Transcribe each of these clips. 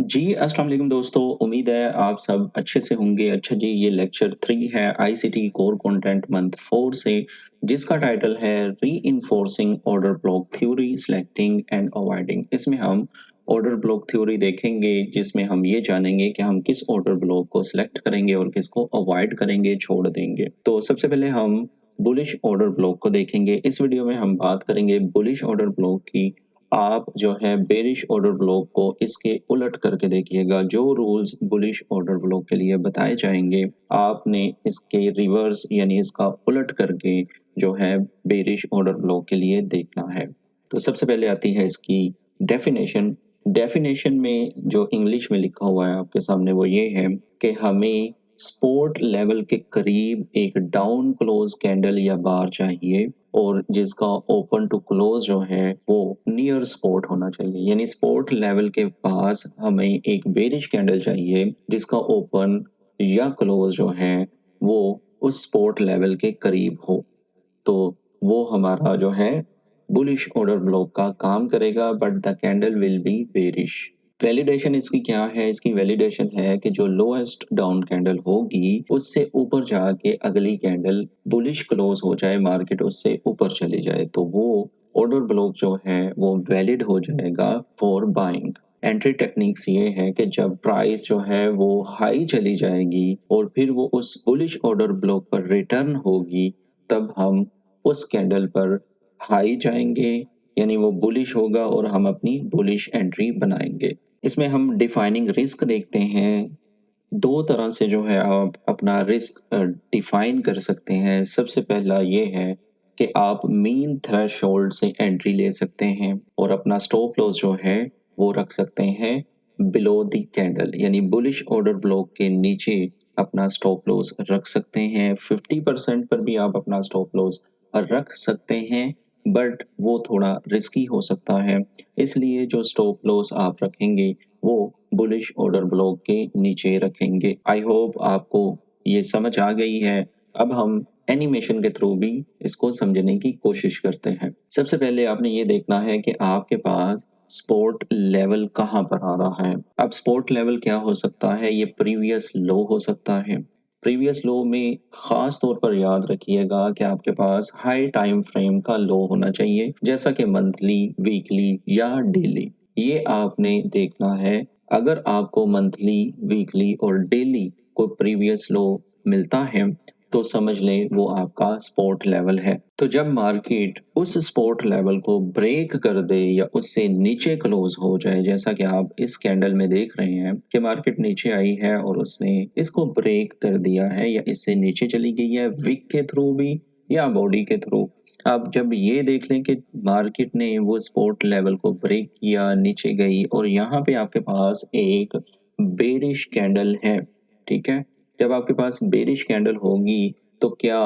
जी, अस्सलाम वालेकुम दोस्तों, उम्मीद है आप सब अच्छे से होंगे। अच्छा जी, ये लेक्चर 3 है आईसीटी कोर कंटेंट मंथ 4 से, जिसका टाइटल है reinforcing order block theory, selecting and avoiding. इसमें हम ऑर्डर ब्लॉक थ्योरी देखेंगे, जिसमें हम ये जानेंगे कि हम किस ऑर्डर ब्लॉक को सिलेक्ट करेंगे और किसको अवॉइड करेंगे, छोड़ देंगे। तो सबसे पहले हम बुलिश ऑर्डर ब्लॉक को देखेंगे। इस वीडियो में हम बात करेंगे बुलिश ऑर्डर ब्लॉक की। आप जो है बेरिश ऑर्डर ब्लॉक को इसके उलट करके देखिएगा। जो रूल्स बुलिश ऑर्डर ब्लॉक के लिए बताए जाएंगे, आपने इसके रिवर्स यानी इसका उलट करके जो है बेरिश ऑर्डर ब्लॉक के लिए देखना है। तो सबसे पहले आती है इसकी डेफिनेशन। डेफिनेशन में जो इंग्लिश में लिखा हुआ है आपके सामने वो ये है कि हमें सपोर्ट लेवल के करीब एक डाउन क्लोज कैंडल या बार चाहिए और जिसका ओपन टू क्लोज जो है वो नियर सपोर्ट होना चाहिए। यानी सपोर्ट लेवल के पास हमें एक बेरिश कैंडल चाहिए जिसका ओपन या क्लोज जो है वो उस सपोर्ट लेवल के करीब हो। तो वो हमारा जो है बुलिश ऑर्डर ब्लॉक का काम करेगा, but the candle will be bearish. Validation इसकी क्या है? इसकी वैलिडेशन है कि जो लोएस्ट डाउन कैंडल होगी उससे ऊपर जाके अगली कैंडल बुलिश क्लोज हो जाए, मार्केट उससे ऊपर चली जाए, तो वो ऑर्डर ब्लॉक जो है वो वैलिड हो जाएगा फॉर बाइंग। एंट्री टेक्निक्स ये है कि जब प्राइस जो है वो हाई चली जाएगी और फिर वो उस बुलिश ऑर्डर ब्लॉक पर रिटर्न होगी, तब हम उस कैंडल पर हाई जाएंगे, यानी वो बुलिश होगा और हम अपनी बुलिश एंट्री बनाएंगे। इसमें हम डिफाइनिंग रिस्क देखते हैं। दो तरह से जो है आप अपना रिस्क डिफाइन कर सकते हैं। सबसे पहला ये है कि आप मीन थ्रेशोल्ड से एंट्री ले सकते हैं और अपना स्टॉप लॉस जो है वो रख सकते हैं बिलो द कैंडल, यानी बुलिश ऑर्डर ब्लॉक के नीचे अपना स्टॉप लॉस रख सकते हैं। 50% पर भी आप अपना स्टॉप लॉस रख सकते हैं, बट वो थोड़ा रिस्की हो सकता है। इसलिए जो स्टॉप लॉस आप रखेंगे वो बुलिश ऑर्डर ब्लॉक के नीचे रखेंगे। आई होप आपको ये समझ आ गई है। अब हम एनिमेशन के थ्रू भी इसको समझने की कोशिश करते हैं। सबसे पहले आपने ये देखना है कि आपके पास सपोर्ट लेवल कहाँ पर आ रहा है। अब सपोर्ट लेवल क्या हो सकता है? ये प्रीवियस लो हो सकता है। प्रीवियस लो में खास तौर पर याद रखिएगा कि आपके पास हाई टाइम फ्रेम का लो होना चाहिए, जैसा कि मंथली, वीकली या डेली। ये आपने देखना है। अगर आपको मंथली, वीकली और डेली कोई प्रीवियस लो मिलता है तो समझ लें वो आपका सपोर्ट लेवल है। तो जब मार्केट उस सपोर्ट लेवल को ब्रेक कर दे या उससे नीचे क्लोज हो जाए, जैसा कि आप इस कैंडल में देख रहे हैं कि मार्केट नीचे आई है और उसने इसको ब्रेक कर दिया है या इससे नीचे चली गई है विक के थ्रू भी या बॉडी के थ्रू। आप जब ये देख लें कि मार्केट ने वो सपोर्ट लेवल को ब्रेक किया, नीचे गई और यहाँ पे आपके पास एक बेरिश कैंडल है, ठीक है? जब आपके पास बेरिश कैंडल होगी तो क्या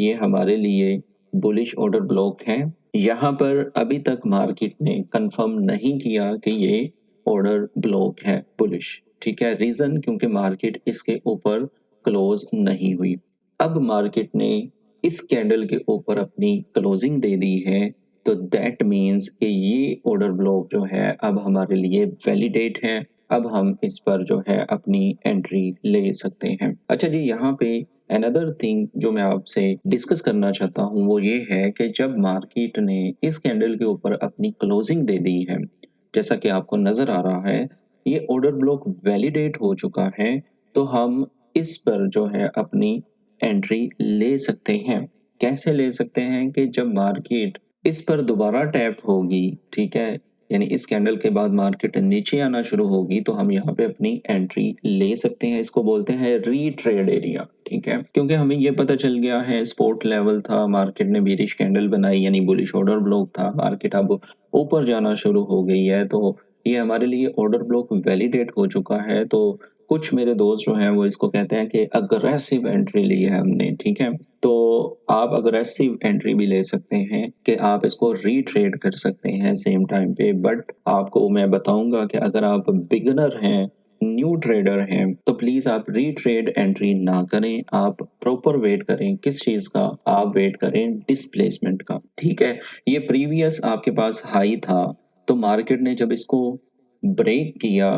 ये हमारे लिए बुलिश ऑर्डर ब्लॉक है? यहाँ पर अभी तक मार्केट ने कंफर्म नहीं किया कि ये ऑर्डर ब्लॉक है बुलिश, ठीक है? रीजन क्योंकि मार्केट इसके ऊपर क्लोज नहीं हुई। अब मार्केट ने इस कैंडल के ऊपर अपनी क्लोजिंग दे दी है, तो दैट मीन्स कि ये ऑर्डर ब्लॉक जो है अब हमारे लिए वैलिडेट है। अब हम इस पर जो है अपनी एंट्री ले सकते हैं। अच्छा जी, यहाँ पे अनदर थिंग जो मैं आपसे डिस्कस करना चाहता हूँ वो ये है कि जब मार्केट ने इस कैंडल के ऊपर अपनी क्लोजिंग दे दी है, जैसा कि आपको नजर आ रहा है ये ऑर्डर ब्लॉक वैलिडेट हो चुका है, तो हम इस पर जो है अपनी एंट्री ले सकते हैं। कैसे ले सकते हैं? कि जब मार्केट इस पर दोबारा टैप होगी, ठीक है, यानी इस कैंडल के बाद मार्केट नीचे आना शुरू होगी, तो हम यहाँ पे अपनी एंट्री ले सकते हैं। इसको बोलते हैं रीट्रेड एरिया, ठीक है? क्योंकि हमें ये पता चल गया है सपोर्ट लेवल था, मार्केट ने बेरिश कैंडल बनाई यानी बुलिश ऑर्डर ब्लॉक था, मार्केट अब ऊपर जाना शुरू हो गई है, तो ये हमारे लिए ऑर्डर ब्लॉक वैलिडेट हो चुका है। तो कुछ मेरे दोस्त जो हैं वो इसको कहते हैं कि अग्रेसिव एंट्री ली है हमने, ठीक है? तो आप अग्रेसिव एंट्री भी ले सकते हैं कि आप इसको रीट्रेड कर सकते हैं सेम टाइम पे, बट आपको मैं बताऊंगा कि अगर आप बिगिनर हैं, न्यू ट्रेडर हैं, तो प्लीज आप रीट्रेड एंट्री ना करें। आप प्रॉपर वेट करें। किस चीज का? आप वेट करें डिस्प्लेसमेंट का, ठीक है? ये प्रीवियस आपके पास हाई था, तो मार्केट ने जब इसको ब्रेक किया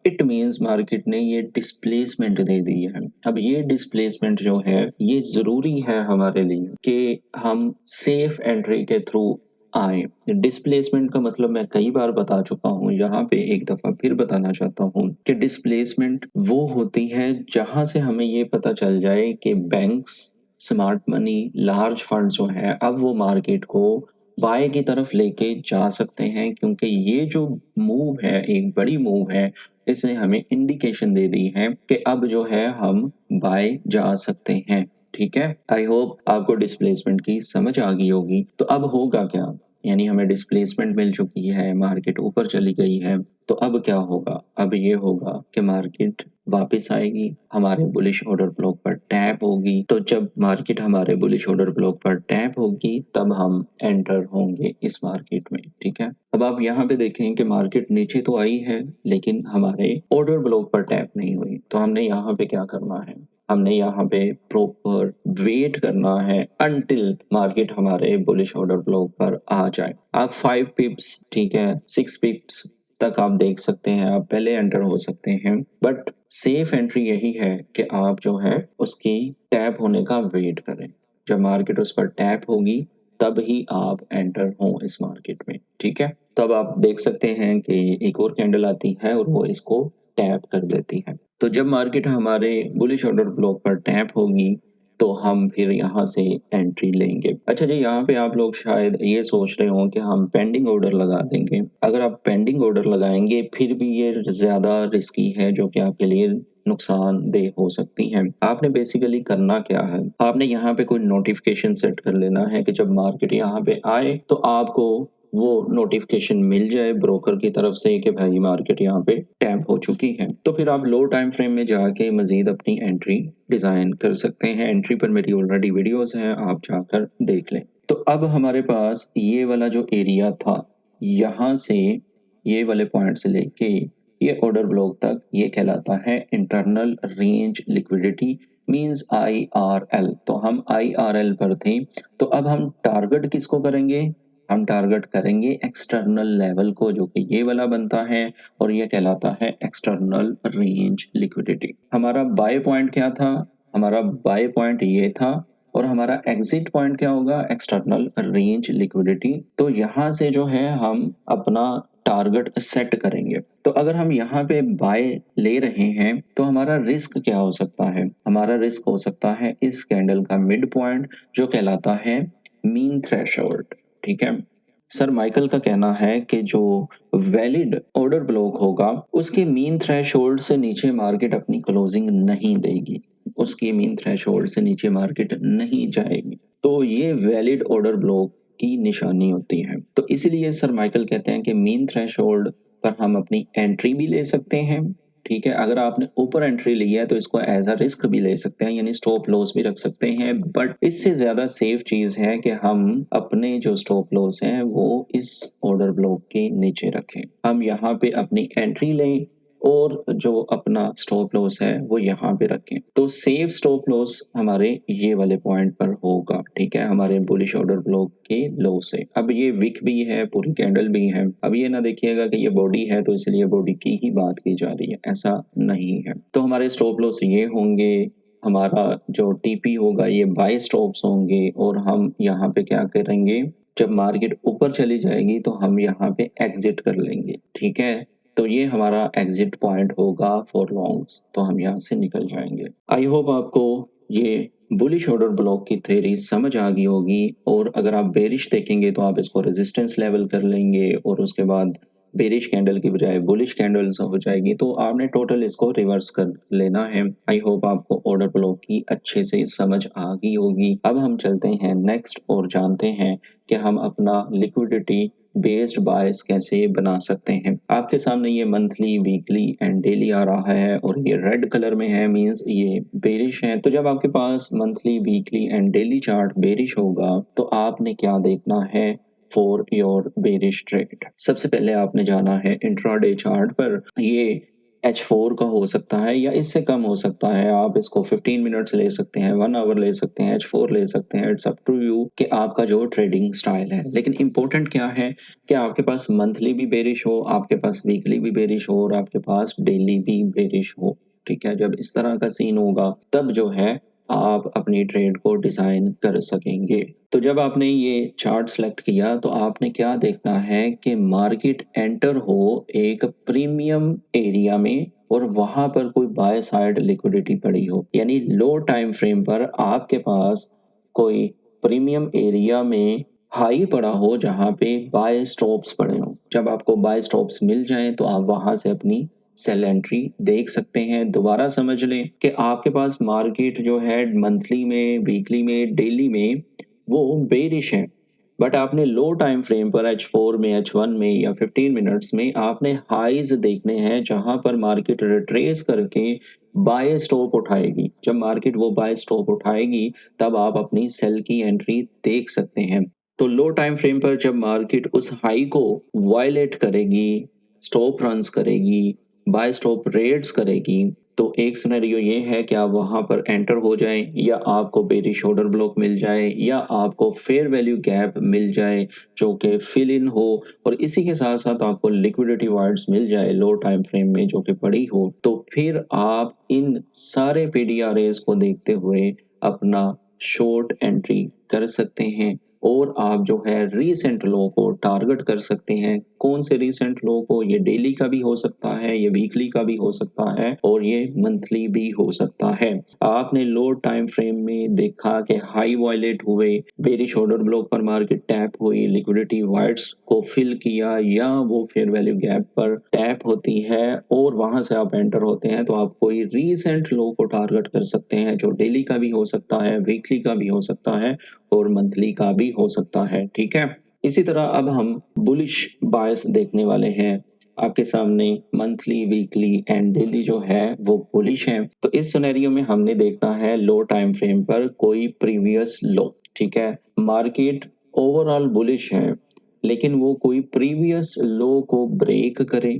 इट मीन्स मार्केट ने ये डिस्प्लेसमेंट दे दी है। अब ये डिस्प्लेसमेंट जो है ये ज़रूरी है हमारे लिए कि हम सेफ एंट्री के थ्रू आए। डिस्प्लेसमेंट का मतलब मैं कई बार बता चुका हूँ, यहाँ पे एक दफ़ा फिर बताना चाहता हूँ कि डिस्प्लेसमेंट वो होती है जहाँ से हमें ये पता चल जाए कि banks, smart money, large fund जो है अब वो मार्केट को बाय की तरफ लेके जा सकते हैं, क्योंकि ये जो मूव है, एक बड़ी मूव है, इसने हमें इंडिकेशन दे दी है कि अब जो है हम बाय जा सकते हैं। ठीक है, आई होप आपको डिस्प्लेसमेंट की समझ आ गई होगी। तो अब होगा क्या, यानी हमें डिस्प्लेसमेंट मिल चुकी है, मार्केट ऊपर चली गई है, तो अब क्या होगा? अब ये होगा कि मार्केट वापस आएगी, हमारे बुलिश ऑर्डर ब्लॉक पर टैप होगी। तो जब मार्केट हमारे बुलिश ऑर्डर ब्लॉक पर टैप होगी तब हम एंटर होंगे इस मार्केट में। ठीक है, अब आप यहाँ पे देखें कि मार्केट नीचे तो आई है लेकिन हमारे ऑर्डर ब्लॉक पर टैप नहीं हुई। तो हमने यहाँ पे क्या करना है, हमने यहाँ पे प्रॉपर वेट करना है अनटिल मार्केट हमारे बुलिश ऑर्डर ब्लॉक पर आ जाए। आप 5 पिप्स, ठीक है, 6 पिप्स तक आप देख सकते हैं, आप पहले एंटर हो सकते हैं, बट सेफ एंट्री यही है कि आप जो है उसकी टैप होने का वेट करें। जब मार्केट उस पर टैप होगी तब ही आप एंटर हो इस मार्केट में। ठीक है, तब आप देख सकते हैं कि एक और कैंडल आती है और वो इसको टैप कर देती है। तो जब मार्केट हमारे बुलिश ऑर्डर ब्लॉक पर टैप होगी तो हम फिर यहाँ से एंट्री लेंगे। अच्छा जी, यहाँ पे आप लोग शायद ये सोच रहे हो कि हम पेंडिंग ऑर्डर लगा देंगे। अगर आप पेंडिंग ऑर्डर लगाएंगे फिर भी ये ज़्यादा रिस्की है, जो कि आपके लिए नुकसानदेह हो सकती हैं। आपने बेसिकली करना क्या है, आपने यहाँ पे कोई नोटिफिकेशन सेट कर लेना है कि जब मार्केट यहाँ पे आए तो आपको वो नोटिफिकेशन मिल जाए ब्रोकर की तरफ से कि भाई मार्केट यहाँ पे टैप हो चुकी है। तो फिर आप लो टाइम फ्रेम में जाके मजीद अपनी एंट्री डिजाइन कर सकते हैं। एंट्री पर मेरी ऑलरेडी वीडियोस हैं, आप जाकर देख लें। तो अब हमारे पास ये वाला जो एरिया था, यहाँ से ये वाले पॉइंट से लेके ये ऑर्डर ब्लॉक तक, ये कहलाता है internal range liquidity, means IRL। तो हम IRL पर थे, तो अब हम टारगेट किसको करेंगे, हम टारगेट करेंगे एक्सटर्नल लेवल को, जो कि ये वाला बनता है और ये कहलाता है एक्सटर्नल रेंज लिक्विडिटी। हमारा बाय पॉइंट क्या था, हमारा बाय पॉइंट ये था और हमारा एग्जिट पॉइंट क्या होगा, एक्सटर्नल रेंज लिक्विडिटी। तो यहाँ से जो है हम अपना टारगेट सेट करेंगे। तो अगर हम यहाँ पे बाय ले रहे हैं तो हमारा रिस्क क्या हो सकता है, हमारा रिस्क हो सकता है इस कैंडल का मिड पॉइंट जो कहलाता है मीन थ्रेशोल्ड। ठीक है, सर माइकल का कहना है कि जो वैलिड ऑर्डर ब्लॉक होगा उसके मीन थ्रेशोल्ड से नीचे मार्केट अपनी क्लोजिंग नहीं देगी, उसकी मीन थ्रेशोल्ड से नीचे मार्केट नहीं जाएगी। तो ये वैलिड ऑर्डर ब्लॉक की निशानी होती है। तो इसीलिए सर माइकल कहते हैं कि मीन थ्रेशोल्ड पर हम अपनी एंट्री भी ले सकते हैं। ठीक है, अगर आपने ऊपर एंट्री ली है तो इसको एज अ रिस्क भी ले सकते हैं, यानी स्टॉप लॉस भी रख सकते हैं। बट इससे ज्यादा सेफ चीज है कि हम अपने जो स्टॉप लॉस हैं वो इस ऑर्डर ब्लॉक के नीचे रखें, हम यहाँ पे अपनी एंट्री लें और जो अपना स्टॉप लॉस है वो यहाँ पे रखें। तो सेफ स्टॉप लॉस हमारे ये वाले पॉइंट पर होगा। ठीक है, हमारे बुलिश ऑर्डर ब्लॉक के लो से। अब ये विक भी है, पूरी कैंडल भी है। अब ये ना देखिएगा कि ये बॉडी है तो इसलिए बॉडी की ही बात की जा रही है, ऐसा नहीं है। तो हमारे स्टॉप लॉस ये होंगे, हमारा जो टीपी होगा ये बाय स्टॉप्स होंगे और हम यहाँ पे क्या करेंगे, जब मार्केट ऊपर चली जाएगी तो हम यहाँ पे एग्जिट कर लेंगे। ठीक है, तो ये हमारा एग्जिट पॉइंट होगा फॉर लॉन्ग्स, तो हम यहाँ से निकल जाएंगे। आई होप आपको ये बुलिश ऑर्डर ब्लॉक की थ्योरी समझ आ गई होगी, और अगर आप बेरिश देखेंगे तो आप इसको रेजिस्टेंस लेवल कर लेंगे और उसके बाद बेरिश कैंडल की बजाय बुलिश कैंडल्स हो जाएगी, तो आपने टोटल इसको रिवर्स कर लेना है। आई होप आपको ऑर्डर ब्लॉक की अच्छे से समझ आ गई होगी। अब हम चलते हैं नेक्स्ट और जानते हैं कि हम अपना लिक्विडिटी बेस्ड बायस कैसे बना सकते हैं। आपके सामने ये मंथली, वीकली एंड डेली आ रहा है और ये रेड कलर में है, मींस ये बेरिश है। तो जब आपके पास monthly, weekly and daily chart bearish होगा तो आपने क्या देखना है फॉर योर बेरिश ट्रेड। सबसे पहले आपने जाना है इंट्राडे चार्ट पर। ये H4 का हो सकता है या इससे कम हो सकता है। आप इसको 15 मिनट्स ले सकते हैं, 1 आवर ले सकते हैं, H4 ले सकते हैं। इट्स अप टू यू कि आपका जो ट्रेडिंग स्टाइल है। लेकिन इम्पोर्टेंट क्या है कि आपके पास मंथली भी बेरिश हो, आपके पास वीकली भी बेरिश हो और आपके पास डेली भी बेरिश हो। ठीक है, जब इस तरह का सीन होगा तब जो है आप अपनी ट्रेड को डिज़ाइन कर सकेंगे। तो जब आपने ये चार्ट सेलेक्ट किया तो आपने क्या देखना है कि मार्केट एंटर हो एक प्रीमियम एरिया में और वहां पर कोई बाय साइड लिक्विडिटी पड़ी हो, यानी लो टाइम फ्रेम पर आपके पास कोई प्रीमियम एरिया में हाई पड़ा हो जहां पे बाय स्टॉप्स पड़े हो। जब आपको बाय स्टॉप्स मिल जाएं तो आप वहां से अपनी सेल एंट्री देख सकते हैं। दोबारा समझ लें कि आपके पास मार्केट जो है मंथली में, वीकली में, डेली में वो बेरिश है, बट आपने लो टाइम फ्रेम पर H4 में, H1 में या 15 मिनट्स में आपने हाईज देखने हैं जहां पर मार्केट रिट्रेस करके बाय स्टॉप उठाएगी। जब मार्केट वो बाय स्टॉप उठाएगी तब आप अपनी सेल की एंट्री देख सकते हैं। तो लो टाइम फ्रेम पर जब मार्केट उस हाई को वायलेट करेगी, स्टॉप रन्स करेगी, बाय स्टॉप रेड्स करेगी, तो एक सिनेरियो ये है कि आप वहां पर एंटर हो जाएं या आपको बेरिश ऑर्डर ब्लॉक मिल जाए या आपको फेयर वैल्यू गैप मिल जाए जो कि फिल इन हो और इसी के साथ साथ आपको लिक्विडिटी वार्ड्स मिल जाए लो टाइम फ्रेम में जो कि पड़ी हो। तो फिर आप इन सारे पीडीआरएस को देखते हुए अपना शॉर्ट एंट्री कर सकते हैं और आप जो है रीसेंट लो को टारगेट कर सकते हैं। कौन से रीसेंट लो को? ये डेली का भी हो सकता है, ये वीकली का भी हो सकता है और ये मंथली भी हो सकता है। आपने लो टाइम फ्रेम में देखा कि हाई वायलेट हुए, बेरिश ऑर्डर ब्लॉक पर मार्केट टैप हुई, लिक्विडिटी वाइड्स को फिल किया या वो फेयर वैल्यू गैप पर टैप होती है और वहां से आप एंटर होते हैं तो आप कोई रीसेंट लो को टारगेट कर सकते हैं जो डेली का भी हो सकता है, वीकली का भी हो सकता है और मंथली का भी हो सकता है। ठीक है, इसी तरह अब हम बुलिश बायस देखने वाले हैं। आपके सामने मंथली, वीकली एंड डेली जो है वो बुलिश है। तो इस सिनेरियो में हमने देखना है लो टाइम फ्रेम पर कोई प्रीवियस लो। ठीक है, मार्केट ओवरऑल बुलिश है लेकिन वो कोई प्रीवियस लो को ब्रेक करे।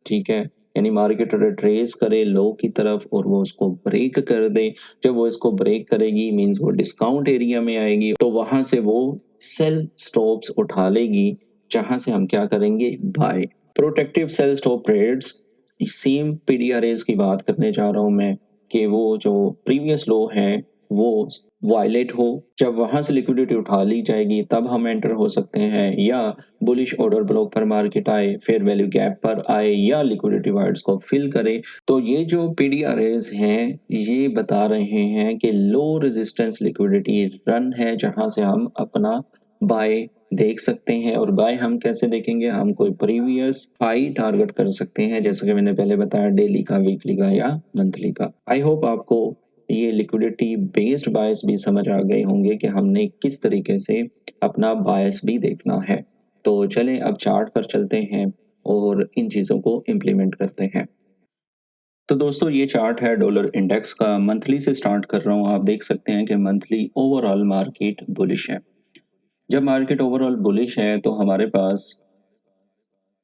ठीक है, यानी मार्केट रिट्रेस करे लो की तरफ और वो उसको ब्रेक कर दे। जब वो इसको ब्रेक करेगी मींस वो डिस्काउंट एरिया में आएगी तो वहां से वो सेल स्टॉप्स उठा लेगी जहां से हम क्या करेंगे? Buy. Protective sell stop rates same PDRS की बात करने जा रहा हूं मैं कि वो जो प्रीवियस लो है वो वायलेट हो, जब वहां से लिक्विडिटी उठा ली जाएगी तब हम एंटर हो सकते हैं या बुलिश ऑर्डर ब्लॉक पर मार्केट आए, फेयर वैल्यू गैप पर आए या लिक्विडिटी वाइड्स को फिल करे। तो ये जो पीडीआरएस हैं ये बता रहे हैं कि लो रेजिस्टेंस लिक्विडिटी रन है जहां से हम अपना बाय देख सकते हैं। और बाय हम कैसे देखेंगे? हम कोई प्रीवियस हाई टारगेट कर सकते हैं जैसे कि मैंने पहले बताया, डेली का, वीकली का या मंथली का। आई होप आपको ये लिक्विडिटी बेस्ड बायस भी समझ आ गए होंगे कि हमने किस तरीके से अपना बायस भी देखना है। तो चलें अब चार्ट पर चलते हैं और इन चीज़ों को इम्प्लीमेंट करते हैं। तो दोस्तों ये चार्ट है डॉलर इंडेक्स का। मंथली से स्टार्ट कर रहा हूँ। आप देख सकते हैं कि मंथली ओवरऑल मार्केट बुलिश है। जब मार्केट ओवरऑल बुलिश है तो हमारे पास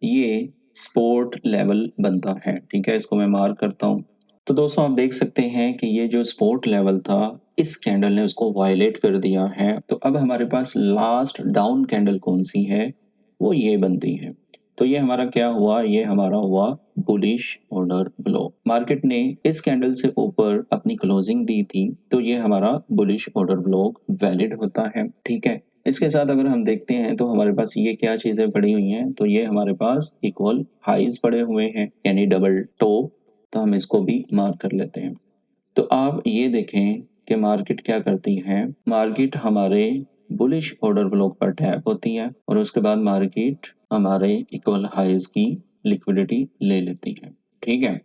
ये सपोर्ट लेवल बनता है। ठीक है, इसको मैं मार्क करता हूँ। तो दोस्तों आप देख सकते हैं कि ये जो सपोर्ट लेवल था इस कैंडल ने उसको वायलेट कर दिया है। तो अब हमारे पास लास्ट डाउन कैंडल कौन सी है? वो ये बनती है। तो ये हमारा क्या हुआ? ये हमारा हुआ बुलिश ऑर्डर ब्लो। मार्केट ने इस कैंडल से ऊपर अपनी क्लोजिंग दी थी तो ये हमारा बुलिश ऑर्डर ब्लॉक वैलिड होता है। ठीक है, इसके साथ अगर हम देखते हैं तो हमारे पास ये क्या चीज़ें पड़ी हुई हैं? तो ये हमारे पास इक्वल हाइज पड़े हुए हैं यानी डबल टॉप। तो हम इसको भी मार्क कर लेते हैं। तो आप ये देखें कि मार्केट क्या करती है। मार्केट हमारे बुलिश ऑर्डर ब्लॉक पर टैप होती है और उसके बाद मार्केट हमारे इक्वल हाइज की लिक्विडिटी ले लेती है। ठीक है,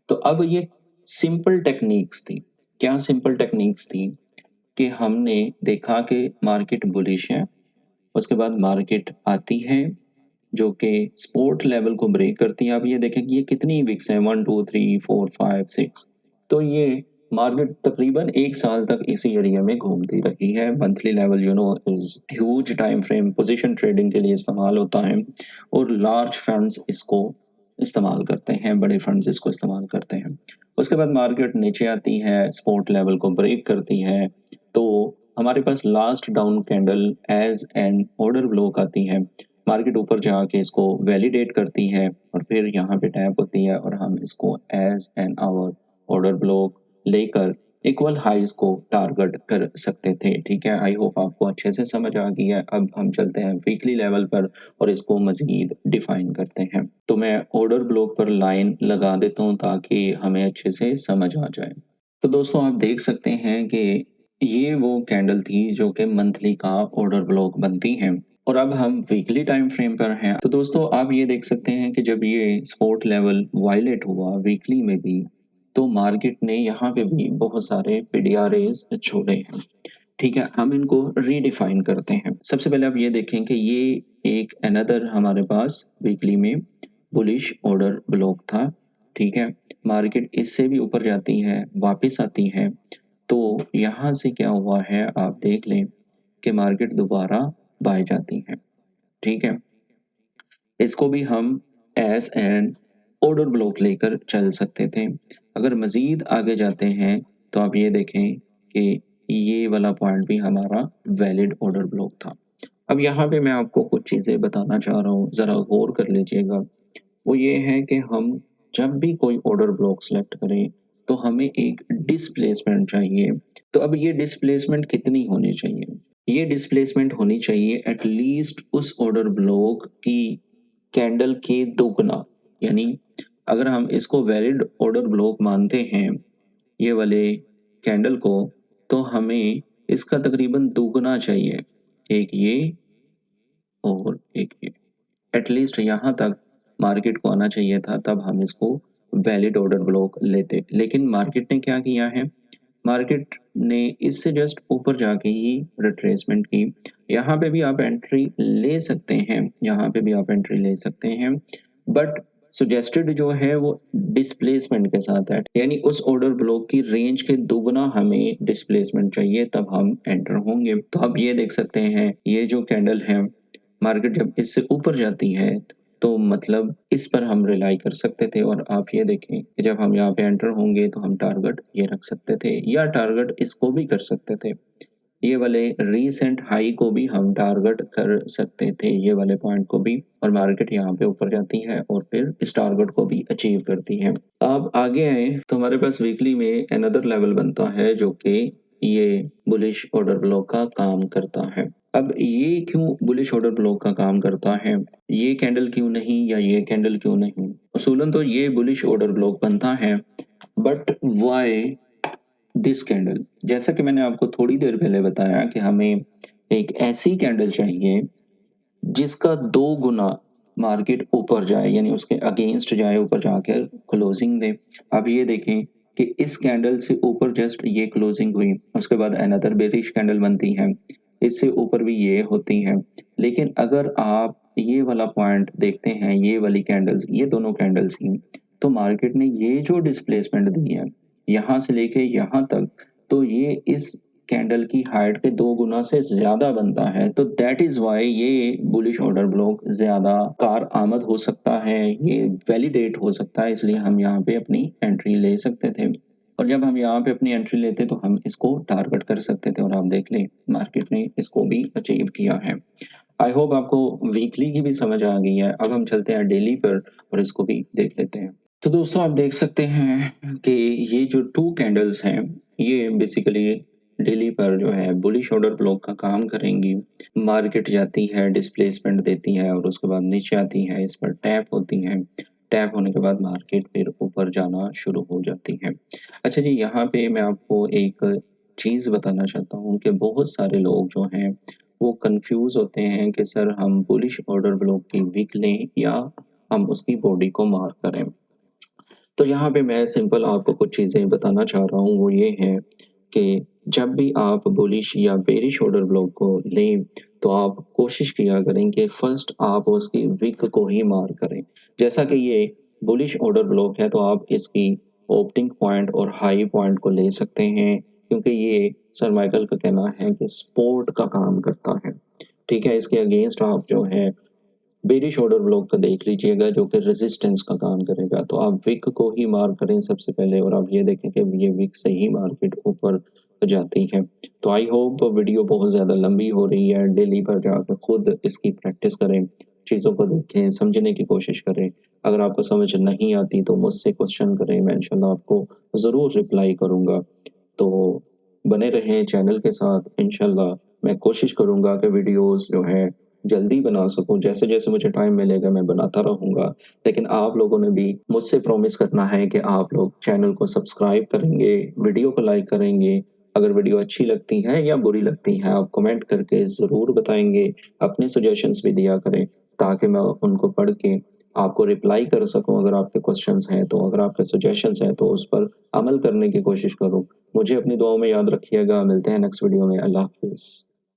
तो अब ये सिंपल टेक्निक्स थी। क्या सिंपल टेक्निक्स थी? कि हमने देखा कि मार्केट बुलिश है, उसके बाद मार्केट आती है जो कि सपोर्ट लेवल को ब्रेक करती है। आप ये देखें कि ये कितनी विक्स हैं, 1 2 3 4 5 6। तो ये मार्केट तकरीबन 1 साल तक इसी एरिया में घूमती रही है। Monthly level is huge time frame position trading के लिए इस्तेमाल होता है और लार्ज फंड्स इसको इस्तेमाल करते हैं, बड़े फंड्स इसको इस्तेमाल करते हैं। उसके बाद मार्केट नीचे आती है, सपोर्ट लेवल को ब्रेक करती है, तो हमारे पास last down candle as an order block आती है। मार्केट ऊपर जाके इसको वैलिडेट करती है और फिर यहाँ पे टैप होती है और हम इसको as an hour order block लेकर इक्वल हाइज को टारगेट कर सकते थे। ठीक है, आई होप आपको अच्छे से समझ आ गई है। अब हम चलते हैं वीकली लेवल पर और इसको मजीद डिफाइन करते हैं। तो मैं ऑर्डर ब्लॉक पर लाइन लगा देता हूँ ताकि हमें अच्छे से समझ आ जाए। तो दोस्तों आप देख सकते हैं कि ये वो कैंडल थी जो कि मंथली का ऑर्डर ब्लॉक बनती है और अब हम वीकली टाइम फ्रेम पर हैं। तो दोस्तों आप ये देख सकते हैं कि जब ये सपोर्ट लेवल वायलेट हुआ वीकली में भी, तो मार्केट ने यहाँ पे भी बहुत सारे पीडीआरएस छोड़े हैं। ठीक है, हम इनको रीडिफाइन करते हैं। सबसे पहले आप ये देखें कि ये एक अनदर हमारे पास वीकली में बुलिश ऑर्डर ब्लॉक था। ठीक है, मार्केट इससे भी ऊपर जाती है, वापस आती है, तो यहाँ से क्या हुआ है आप देख लें कि मार्केट दोबारा बाय जाती है। ठीक है, इसको भी हम एज एन ऑर्डर ब्लॉक लेकर चल सकते थे। अगर मज़ीद आगे जाते हैं तो आप ये देखें कि ये वाला पॉइंट भी हमारा वैलिड ऑर्डर ब्लॉक था। अब यहाँ पे मैं आपको कुछ चीज़ें बताना चाह रहा हूँ, ज़रा गौर कर लीजिएगा। वो ये है कि हम जब भी कोई ऑर्डर ब्लॉक सेलेक्ट करें तो हमें एक डिस्प्लेसमेंट चाहिए। तो अब ये डिस्प्लेसमेंट कितनी होनी चाहिए? ये डिस्प्लेसमेंट होनी चाहिए एटलीस्ट उस ऑर्डर ब्लॉक की कैंडल के दोगुना। यानी अगर हम इसको वैलिड ऑर्डर ब्लॉक मानते हैं ये वाले कैंडल को, तो हमें इसका तकरीबन दोगुना चाहिए। एक ये और एक ये, एटलीस्ट यहाँ तक मार्केट को आना चाहिए था, तब हम इसको वैलिड ऑर्डर ब्लॉक लेते। लेकिन मार्केट ने क्या किया है, मार्केट ने इससे जस्ट ऊपर जाके ही रिट्रेसमेंट की। यहाँ पे भी आप एंट्री ले सकते हैं, यहाँ पे भी आप एंट्री ले सकते हैं, बट सजेस्टेड जो है वो डिस्प्लेसमेंट के साथ है। यानी उस ऑर्डर ब्लॉक की रेंज के दोगुना हमें डिस्प्लेसमेंट चाहिए, तब हम एंटर होंगे। तो आप ये देख सकते हैं ये जो कैंडल है, मार्केट जब इससे ऊपर जाती है तो मतलब इस पर हम रिलाई कर सकते थे। और आप ये देखें कि जब हम यहाँ पे एंटर होंगे तो हम टारगेट ये रख सकते थे या टारगेट इसको भी कर सकते थे। ये वाले रीसेंट हाई को भी हम टारगेट कर सकते थे, ये वाले पॉइंट को भी, और मार्केट यहाँ पे ऊपर जाती है और फिर इस टारगेट को भी अचीव करती है। अब आगे आए तो हमारे पास वीकली में अनदर लेवल बनता है जो कि ये बुलिश ऑर्डर ब्लॉक का काम करता है। अब ये क्यों बुलिश ऑर्डर ब्लॉक का काम करता है, ये कैंडल क्यों नहीं या ये कैंडल क्यों नहीं? असूलन तो ये बुलिश ऑर्डर ब्लॉक बनता है, बट वाई दिस कैंडल? जैसा कि मैंने आपको थोड़ी देर पहले बताया कि हमें एक ऐसी कैंडल चाहिए जिसका दो गुना मार्केट ऊपर जाए, यानी उसके अगेंस्ट जाए, ऊपर जाकर क्लोजिंग दे। अब ये देखें कि इस कैंडल से ऊपर जस्ट ये क्लोजिंग हुई, उसके बाद अनदर बेरिश कैंडल बनती है, इससे ऊपर भी ये होती है। लेकिन अगर आप ये वाला पॉइंट देखते हैं, ये वाली कैंडल्स, ये दोनों कैंडल्स की, तो मार्केट ने ये जो डिस्प्लेसमेंट दी है यहाँ से लेके यहाँ तक, तो ये इस कैंडल की हाइट के दो गुना से ज्यादा बनता है। तो दैट इज वाई ये बुलिश ऑर्डर ब्लॉक ज्यादा कार आमद हो सकता है, ये वैलिडेट हो सकता है, इसलिए हम यहाँ पे अपनी एंट्री ले सकते थे। और जब हम यहाँ पे अपनी एंट्री लेते तो हम इसको टारगेट कर सकते थे, और आप देख लें मार्केट ने इसको भी अचीव किया है। आई होप आपको वीकली की भी समझ आ गई है। अब हम चलते हैं डेली पर और इसको भी देख लेते हैं। तो दोस्तों आप देख सकते हैं कि ये जो टू कैंडल्स हैं ये बेसिकली डेली पर जो है बुलिश ऑर्डर ब्लॉक का काम करेंगी। मार्केट जाती है, डिस्प्लेसमेंट देती है और उसके बाद नीचे आती है, इस पर टैप होती है। टैप होने के बाद मार्केट फिर ऊपर जाना शुरू हो जाती है। अच्छा जी, यहाँ पे मैं आपको एक चीज़ बताना चाहता हूँ कि बहुत सारे लोग जो हैं वो कंफ्यूज होते हैं कि सर हम बुलिश ऑर्डर ब्लॉक की विक लें या हम उसकी बॉडी को मार्क करें। तो यहाँ पे मैं सिंपल आपको कुछ चीज़ें बताना चाह रहा हूँ, वो ये है कि जब भी आप बुलिश या बेरिश ऑर्डर ब्लॉक को लें तो आप कोशिश किया करें कि फर्स्ट आप उसकी विक को ही मार्क करें। जैसा कि ये बुलिश ऑर्डर ब्लॉक है तो आप इसकी ओपनिंग पॉइंट और हाई पॉइंट को ले सकते हैं, क्योंकि ये सर माइकल का कहना है कि सपोर्ट का काम करता है। ठीक है, इसके अगेंस्ट आप जो है बेरिश ऑर्डर ब्लॉक का देख लीजिएगा जो कि रेजिस्टेंस का काम करेगा। तो आप विक को ही मार्क करें सबसे पहले और आप ये देखें कि ये विक से ही मार्केट ऊपर जाती है। तो आई होप वीडियो बहुत ज़्यादा लंबी हो रही है, डेली पर जाकर खुद इसकी प्रैक्टिस करें, चीज़ों को देखें, समझने की कोशिश करें। अगर आपको समझ नहीं आती तो मुझसे क्वेश्चन करें, मैं इंशाल्लाह आपको ज़रूर रिप्लाई करूँगा। तो बने रहें चैनल के साथ, इंशाल्लाह मैं कोशिश करूँगा कि वीडियोज़ जो हैं जल्दी बना सकूँ, जैसे-जैसे मुझे टाइम मिलेगा मैं बनाता रहूँगा। लेकिन आप लोगों ने भी मुझसे प्रॉमिस करना है कि आप लोग चैनल को सब्सक्राइब करेंगे, वीडियो को लाइक करेंगे। अगर वीडियो अच्छी लगती है या बुरी लगती है, आप कमेंट करके ज़रूर बताएँगे। अपने सजेशंस भी दिया करें, ताकि मैं उनको पढ़ के आपको रिप्लाई कर सकूँ अगर आपके क्वेश्चंस हैं तो। अगर आपके सजेशंस हैं तो उस पर अमल करने की कोशिश करूँ। मुझे अपनी दुआओं में याद रखिएगा, मिलते हैं नेक्स्ट वीडियो में। अल्लाह हाफ़िज़।